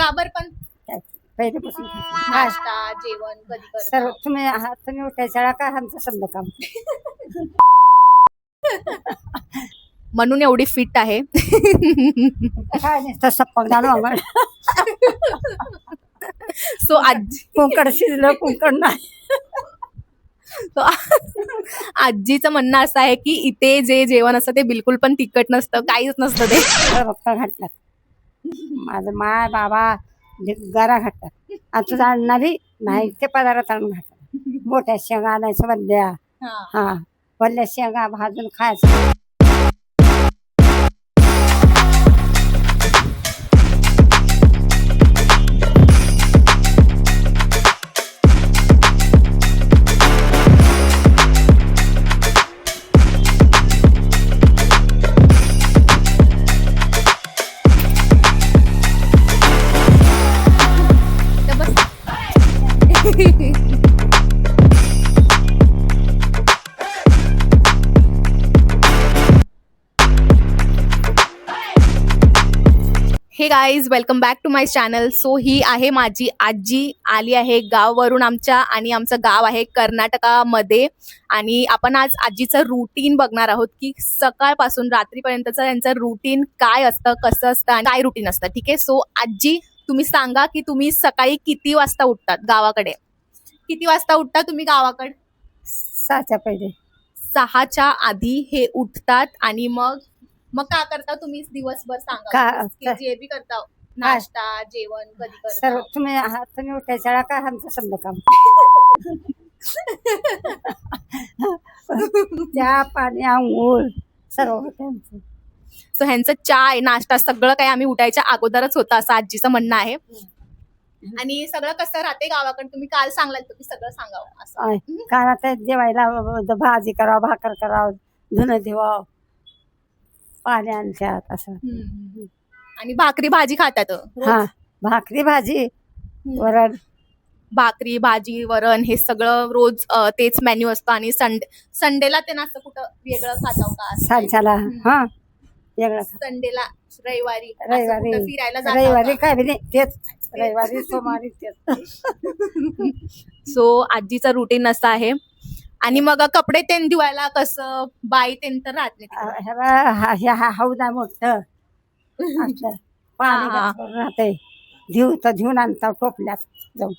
का बरं पण काय पहिल्यापासून खाते. नाश्ता जेवण कधी सर्व करता? तुम्ही उठायच्या का आमचं समजा काम. म्हणून एवढी फिट आहे. काय नसतं सप्पक झालो आम्हाला. सो आजी कुंकड शिजलं कुंकड नाही. so, आजीचं म्हणणं असं आहे की इथे जे जेवण असतं ते बिलकुल पण तिखट नसतं, काहीच नसतं ते. बप्पा घातलात माझं माय बाबा गरा घाततात. आणि तुझा आणणारी नाही ते पदार्थ आणून घाततात. मोठ्या शेंगा आणायचं वल्ल्या. हा वल्ल्या शेंगा भाजून खायचं. तर बस. Hey guys welcome back to my channel. So ही आहे माझी आजी, आली आहे गावावरून आमच्या, आणि आमचं गाव आहे कर्नाटकामध्ये. आणि आपण आज आजीचं रुटीन बघणार आहोत की सकाळपासून रात्रीपर्यंतचं त्यांचं रुटीन काय असतं, कसं असतं आणि काय रुटीन असतं. ठीक आहे. सो आजी, तुम्ही सांगा की तुम्ही सकाळी किती वाजता उठतात गावाकडे? किती वाजता उठता तुम्ही गावाकडे? 6च्या पहिले 6च्या आधी हे उठतात. आणि मग मग का करता तुम्ही दिवसभर? सांगा. की जे बी करता, नाश्ता जेवण कधी सर्व करता? तुम्ही उठायच्या का आमचं समजा काम. चहा पाणी आंघोळ सर्व होतं आमचं. सो ह्यांचं चाय नाश्ता सगळं काही आम्ही उठायच्या अगोदरच होतं असं आजीचं म्हणणं आहे. आणि सगळं कसं राहते गावाकडे? तुम्ही काल सांगलात तुम्ही सगळं सांगावं असं. कारण आता जेवायला भाजी करावं, भाकर करावं, धुणं धुवावं, पाणी आणतात असं. आणि भाकरी भाजी खातात रोज? हा भाकरी भाजी वरण. भाकरी भाजी वरण हे सगळं रोज तेच मेन्यू असतं. आणि संडेला ते असं कुठं वेगळं खाताव का? सांच्याला हा वेगळं. संडेला रविवारी असं रविवारी कुठं फिरायला जाताव रविवारी का? काय बी नाही तेच. रविवारी सोमवारी तेच. सो आजीचा रुटीन असं आहे. आणि मग कपडे तेन धुवायला कसं? बाई तेन तर राहत नाही तिकडे. हौद आहे मोठं असं. पाणी हा. राहते धुवून आणता टोपल्यात जाऊन.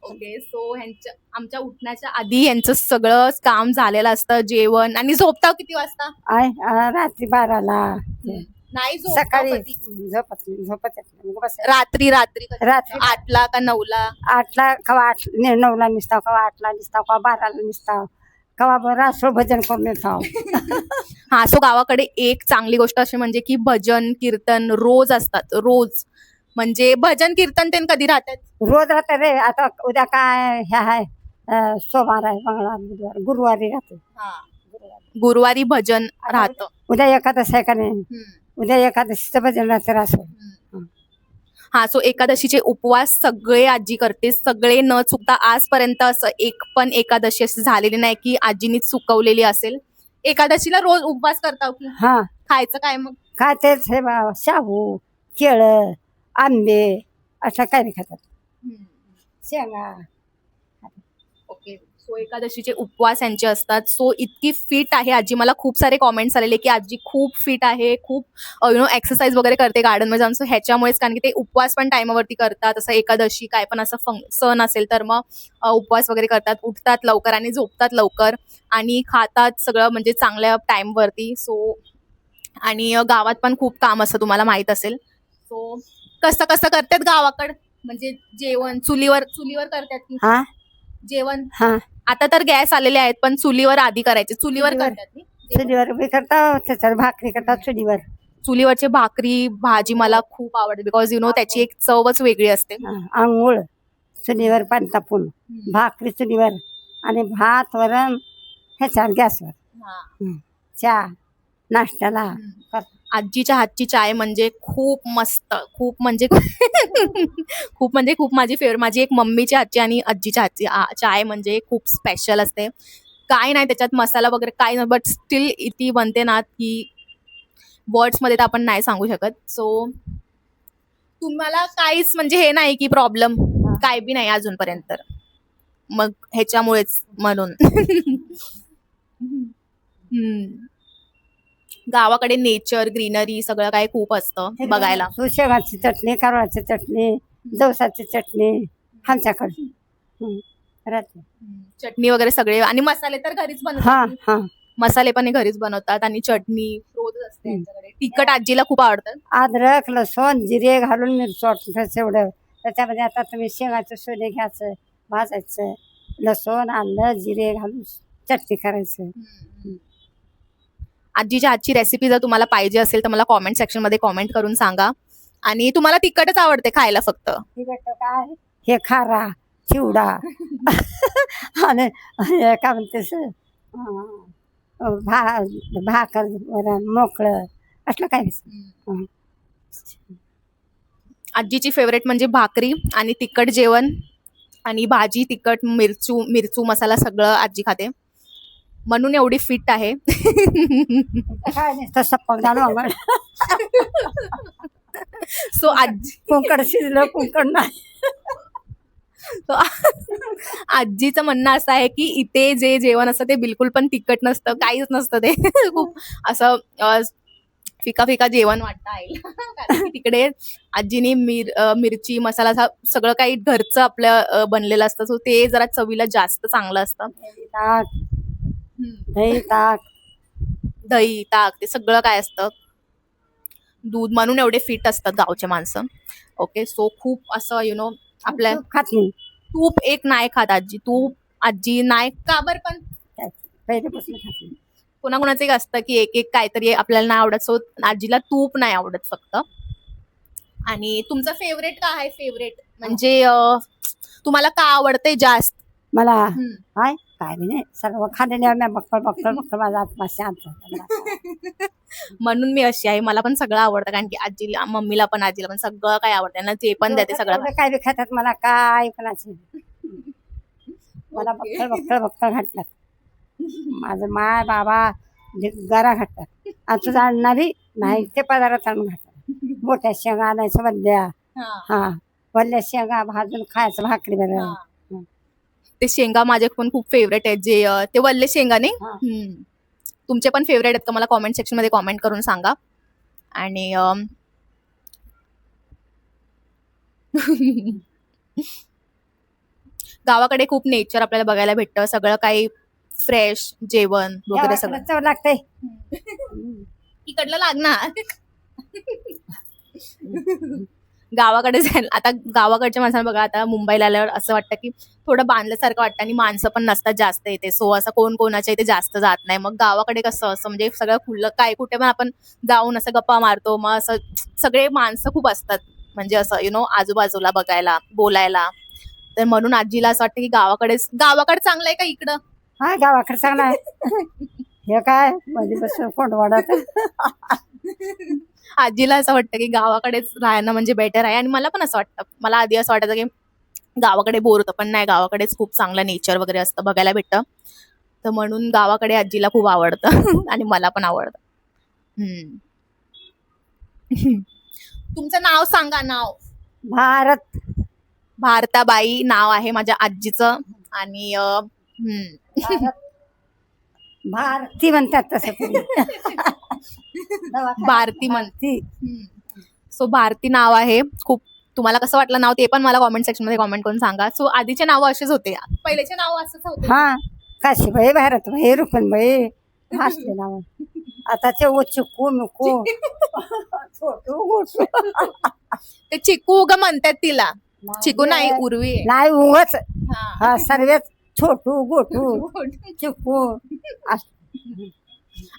ओके. सो ह्यांच्या आमच्या उठण्याच्या आधी यांचं सगळं काम झालेलं असतं. जेवण. आणि झोपता किती वाजता? रात्री 12ला. नाही झोपता सकाळी कधी? झोपत येत नाही. बस रात्री रात्री कधी? रात्री 8ला का 9ला? 8ला कवा 9ला निसताव, कवा 8ला निसताव, कवा 12ला निसताव, कवा रासोळ भजन करून येताव. हा. सो गावाकडे एक चांगली गोष्ट अशी म्हणजे की भजन कीर्तन रोज असतात. रोज म्हणजे भजन कीर्तन ते कधी राहतात? रोज राहते रे. आता उद्या काय हे आहे सोमवार आहे, मंगळवार बुधवार गुरुवारी राहते. गुरुवारी भजन राहतं. उद्या एकादश आहे का नाही? उद्या एकादशीचं भजन राहते रासोळ. हा. सो एकादशीचे उपवास सगळे आजी करते, सगळे न चुकता. आजपर्यंत असं एक पण एकादशी अशी झालेली नाही की आजीनीच चुकवलेली असेल. एकादशीला रोज उपवास करता की? हा खायचं काय मग? काय तेच हे शाबू केळं आंबे असं काय नाही खातात. शेंगा. ओके. सो एकादशीचे उपवास यांचे असतात. सो इतकी फिट आहे आजी. मला खूप सारे कॉमेंट्स आलेले की आजी खूप फिट आहे, खूप एक्सरसाइज वगैरे करते गार्डनमध्ये जाऊन. सो ह्याच्यामुळेच, कारण की ते उपवास पण टायमावरती करतात. असं एकादशी काय पण असं सण असेल तर मग उपवास वगैरे करतात, उठतात लवकर आणि झोपतात लवकर आणि खातात सगळं म्हणजे चांगल्या टाईमवरती. सो आणि गावात पण खूप काम असतं तुम्हाला माहित असेल. सो कसं कसं करतात गावाकडं? म्हणजे जेवण चुलीवर करतात की? हा जेवण हा आता तर गॅस आलेले आहेत, पण चुलीवर आधी करायचे. चुलीवर करतात नी जेवण? चुलीवर बी करतात, त्याच्यावर भाकरी करतात चुलीवर. चुलीवरची भाकरी भाजी मला खूप आवडते, बिकॉज त्याची एक चवच वेगळी असते. आंघोळ चुलीवर पाणी तापून, भाकरी चुलीवर आणि भात वरण ह्याच्यावर गॅसवर. चहा नाश्त्याला आजीच्या हातची चाय म्हणजे खूप मस्त, खूप म्हणजे खूप म्हणजे खूप माझी फेवरेट. माझी एक मम्मीच्या हातची आणि आजीच्या हातची चाय म्हणजे खूप स्पेशल असते. काय नाही त्याच्यात मसाला वगैरे काय नाही, बट स्टील ती बनते ना की वर्ड्स मध्ये तर आपण नाही सांगू शकत. सो तुम्हाला काहीच म्हणजे हे नाही की प्रॉब्लेम काय बी नाही अजूनपर्यंत तर. मग ह्याच्यामुळेच म्हणून हम्म. गावाकडे नेचर ग्रीनरी सगळं काही खूप असतं बघायला. शेंगाची चटणी, कारळाची चटणी, जवसाची चटणी आमच्याकडे राहते. चटणी वगैरे सगळे आणि मसाले तर घरीच हा बनवतात. हा मसाले पण हे घरीच बनवतात आणि चटणी रोजच असते यांच्याकडे. तिखट आजीला खूप आवडतं. अद्रक लसूण जिरे घालून मिरची वाटून एवढं. त्याच्यामध्ये आता तुम्ही शेंगाचं सोले घ्यायचं, भाजायचं, लसूण आलं जिरे घालून चटणी करायचं. आजीच्या हातची रेसिपी जर तुम्हाला पाहिजे असेल तर मला कॉमेंट सेक्शन मध्ये कॉमेंट करून सांगा. आणि तुम्हाला तिखटच आवडते खायला फक्त? तिखट काय हे खारा चिवडा आणि हे काय म्हणतेस भाकर वरण मोकळं असलं काय नाही. आजीची फेवरेट म्हणजे भाकरी आणि तिखट जेवण आणि भाजी तिखट मिरचू मसाला सगळं आजी खाते म्हणून एवढी फिट आहे. काय नाही तसं पगडानो सो आजी कुंकड शिजलं कुंकड नाही. So, आजीचं म्हणणं असं आहे की इथे जे जेवण असतं ते बिलकुल पण तिखट नसतं, काहीच नसतं ते. खूप असं फिका फिका जेवण वाटतं आईला. कारण की तिकडे आजीने मिरची मसाला सगळं काही घरचं आपलं बनलेलं असतं. सो ते जरा चवीला जास्त चांगलं असतं. ताक दही ताक दही ताक ते सगळं काय असतं दूध म्हणून एवढे फिट असतात गावचे माणसं. ओके सो खूप असं आपल्या खात नाही तूप एक नाही खात आजी. तूप आजी नाही का बरं पण पहिल्यापासून खात नाही. कोणाकोणाचं एक असतं की एक एक काहीतरी आपल्याला नाही आवडत. सो आजीला तूप नाही आवडत फक्त. आणि तुमचं फेवरेट का आहे? फेवरेट म्हणजे तुम्हाला का आवडते जास्त? मला काय काय नाही सर्व खाल्लेले बक्कळ माझा आत्मा शांत. म्हणून मी अशी आहे. मला पण सगळं आवडतं कारण की आजीला मम्मीला पण आजीला पण सगळं काय आवडतं ना जे पण देते सगळं काय बी खातात मला काय पण असेल. मला बक्कळ घातलं. माझं माय बाबा गरा घाततात आणि तुझा आणणारी नाही ते पदार्थ आणून घालतात. मोठ्या शेंगा आणायचं वल्ल्या हा वल्ल्या शेंगा भाजून खायचं भाकरी बरोबर. ते शेंगा माझे पण खूप फेवरेट आहेत जे ते वल्ले शेंगा नाही. तुमचे पण फेवरेट आहेत का मला कॉमेंट सेक्शन मध्ये कॉमेंट करून सांगा. आणि गावाकडे खूप नेचर आपल्याला बघायला भेटतं. सगळं काही फ्रेश जेवण वगैरे सगळं चव लागतंय. इकडलं लागणार. गावाकडे जायला आता गावाकडच्या माणसांना बघा आता मुंबईला आल्यावर असं वाटतं की थोडं बांधल्यासारखं वाटतं आणि माणसं पण नसतात जास्त इथे. सो असं कोण कोणाच्या इथे जास्त जात नाही. मग गावाकडे कसं असं म्हणजे सगळं खुलं काय कुठे पण आपण जाऊन असं गप्पा मारतो. मग असं सगळे माणसं खूप असतात म्हणजे असं आजूबाजूला बघायला बोलायला. तर म्हणून आजीला असं वाटतं की गावाकडे चांगलं आहे का इकडं? हा गावाकडे चांगला आहे. हे काय मध्ये बस कोण वाढत. आजीला असं वाटतं की गावाकडेच राहणं म्हणजे बेटर आहे. आणि मला पण असं वाटतं. मला आधी असं वाटायचं की गावाकडे बोर होतं पण नाही गावाकडेच खूप चांगलं नेचर वगैरे असतं बघायला भेटतं. तर म्हणून गावाकडे आजीला खूप आवडतं आणि मला पण आवडतं. तुमचं नाव सांगा. नाव? भारताबाई नाव आहे माझ्या आजीचं. आणि भारती म्हणतात तसं. भारती म्हणती. सो भारती नाव आहे. खूप तुम्हाला कसं वाटलं नाव ते पण मला कॉमेंट सेक्शन मध्ये कॉमेंट करून सांगा. सो आधीचे नाव असेच होते. पहिलेचे नाव असंच होते. हा काशीबाई भारतबाई रुक्मबाई असले नाव. आताचे चिकू मिकू छोटू गोटू. ते चिकू ग म्हणतात तिला. चिकू नाही उर्वी नाही उगच हा सर्वच छोटू गोटू चिकू.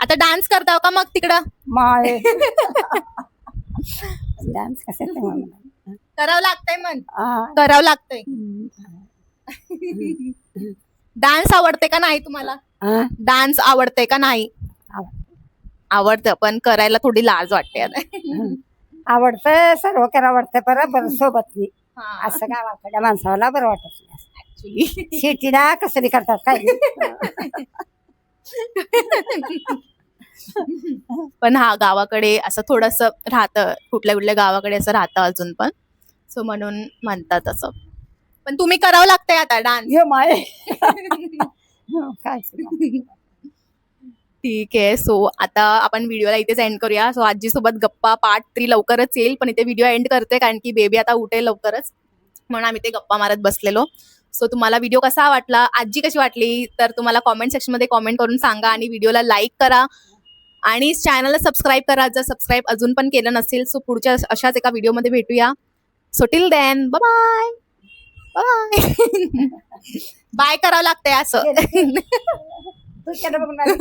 आता डान्स करताव का मग तिकडं? माय डान्स कसं करावं लागतंय मग करावं लागतंय. डान्स आवडते का नाही तुम्हाला? डान्स आवडते का नाही? आवडतं पण करायला थोडी लाज वाटते. आवडतं सर्व करा आवडतं बरोबर सोबत नाही. असं गावाकडल्या माणसाला बरं वाटत नाही. शेतीला कसं करतात काय. पण हा गावाकडे असं थोडंसं राहतं, कुठल्या कुठल्या गावाकडे असं राहतं अजून पण, सो म्हणून म्हणतात असं. पण तुम्ही करावं लागतंय आता डान्स. ये माय काय ठीक आहे. सो आता आपण व्हिडिओला इथेच एंड करूया. सो आजीसोबत गप्पा पार्ट 3 लवकरच येईल, पण इथे व्हिडिओ एंड करते कारण की बेबी आता उठेल लवकरच, म्हणून आम्ही ते गप्पा मारत बसलेलो. सो तुम्हाला व्हिडिओ कसा वाटला, आजी कशी वाटली, तर तुम्हाला कॉमेंट सेक्शनमध्ये कॉमेंट करून सांगा आणि व्हिडिओला लाईक करा आणि चॅनलला सबस्क्राईब करा जर सबस्क्राईब अजून पण केलं नसेल. सो पुढच्या अशाच एका व्हिडिओमध्ये भेटूया. So till then bye bye. Bye करावं लागतंय असं. तू केलं बघ मला.